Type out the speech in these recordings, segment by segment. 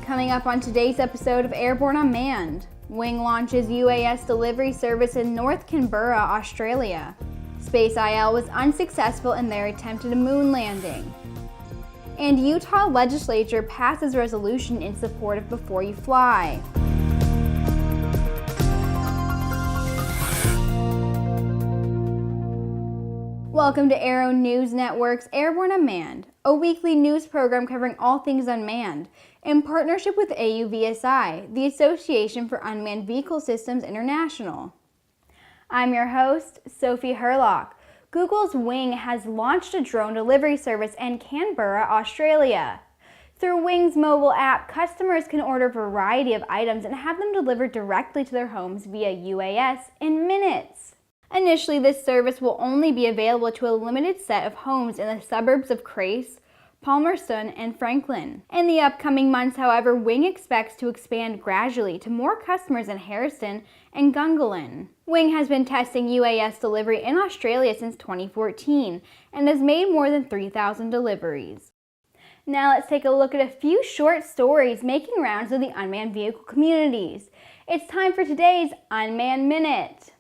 Coming up on today's episode of Airborne-Unmanned, Wing launches UAS delivery service in North Canberra, Australia. SpaceIL was unsuccessful in their attempt at a moon landing. And Utah Legislature passes resolution in support of Before You Fly. Welcome to Aero-News Network's Airborne-Unmanned, a weekly news program covering all things unmanned, in partnership with AUVSI, the Association for Unmanned Vehicle Systems International. I'm your host, Sophie Herlock. Google's Wing has launched a drone delivery service in Canberra, Australia. Through Wing's mobile app, customers can order a variety of items and have them delivered directly to their homes via UAS in minutes. Initially, this service will only be available to a limited set of homes in the suburbs of Crace, Palmerston, and Franklin. In the upcoming months, however, Wing expects to expand gradually to more customers in Harrison and Gungahlin. Wing has been testing UAS delivery in Australia since 2014 and has made more than 3,000 deliveries. Now let's take a look at a few short stories making rounds of the unmanned vehicle communities. It's time for today's Unmanned Minute.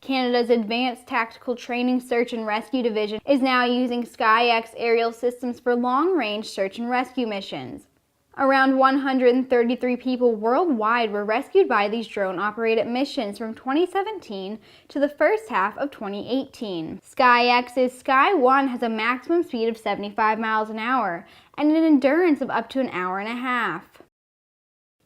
Canada's Advanced Tactical Training Search and Rescue Division is now using SkyX aerial systems for long-range search and rescue missions. Around 133 people worldwide were rescued by these drone-operated missions from 2017 to the first half of 2018. SkyX's Sky 1 has a maximum speed of 75 miles an hour and an endurance of up to an hour and a half.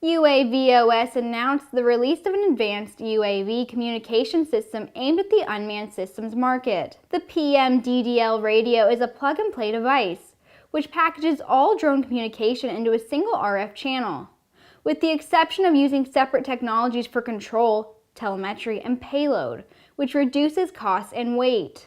UAVOS announced the release of an advanced UAV communication system aimed at the unmanned systems market. The PMDDL radio is a plug-and-play device, which packages all drone communication into a single RF channel, with the exception of using separate technologies for control, telemetry, and payload, which reduces costs and weight.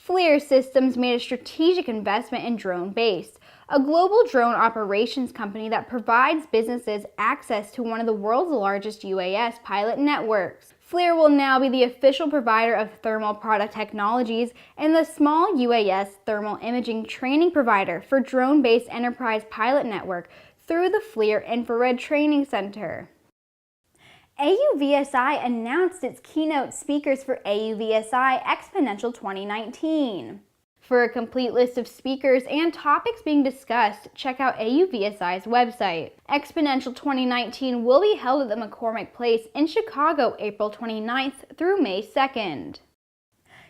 FLIR Systems made a strategic investment in DroneBase, a global drone operations company that provides businesses access to one of the world's largest UAS pilot networks. FLIR will now be the official provider of thermal product technologies and the small UAS thermal imaging training provider for DroneBase Enterprise Pilot Network through the FLIR Infrared Training Center. AUVSI announced its keynote speakers for AUVSI Exponential 2019. For a complete list of speakers and topics being discussed, check out AUVSI's website. Exponential 2019 will be held at the McCormick Place in Chicago, April 29th through May 2nd.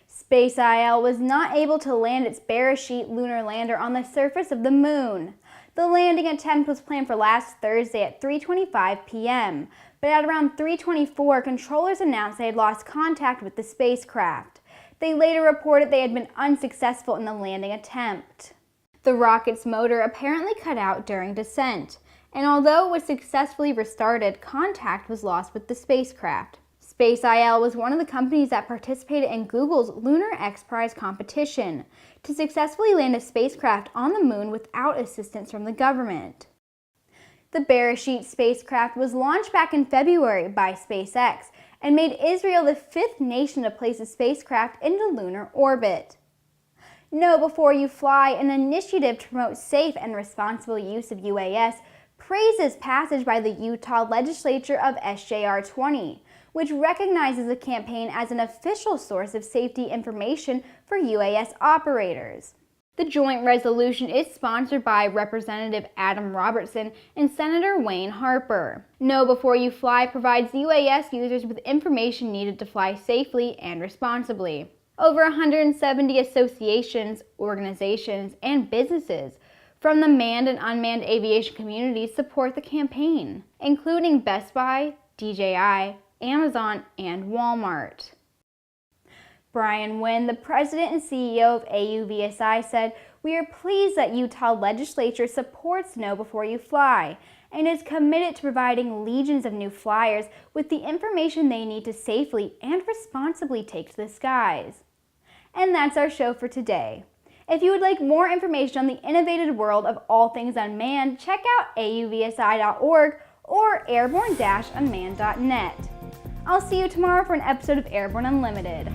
SpaceIL was not able to land its Beresheet lunar lander on the surface of the moon. The landing attempt was planned for last Thursday at 3:25 p.m., but at around 3:24, controllers announced they had lost contact with the spacecraft. They later reported they had been unsuccessful in the landing attempt. The rocket's motor apparently cut out during descent, and although it was successfully restarted, contact was lost with the spacecraft. SpaceIL was one of the companies that participated in Google's Lunar X Prize competition to successfully land a spacecraft on the moon without assistance from the government. The Beresheet spacecraft was launched back in February by SpaceX and made Israel the fifth nation to place a spacecraft into lunar orbit. Know Before You Fly, an initiative to promote safe and responsible use of UAS, praises passage by the Utah Legislature of SJR 20, which recognizes the campaign as an official source of safety information for UAS operators. The joint resolution is sponsored by Representative Adam Robertson and Senator Wayne Harper. Know Before You Fly provides UAS users with information needed to fly safely and responsibly. Over 170 associations, organizations, and businesses from the manned and unmanned aviation communities support the campaign, including Best Buy, DJI, Amazon, and Walmart. Brian Wynn, the president and CEO of AUVSI, said, "We are pleased that Utah Legislature supports Know Before You Fly and is committed to providing legions of new flyers with the information they need to safely and responsibly take to the skies." And that's our show for today. If you would like more information on the innovative world of all things unmanned, check out auvsi.org or airborne-unmanned.net. I'll see you tomorrow for an episode of Airborne Unlimited.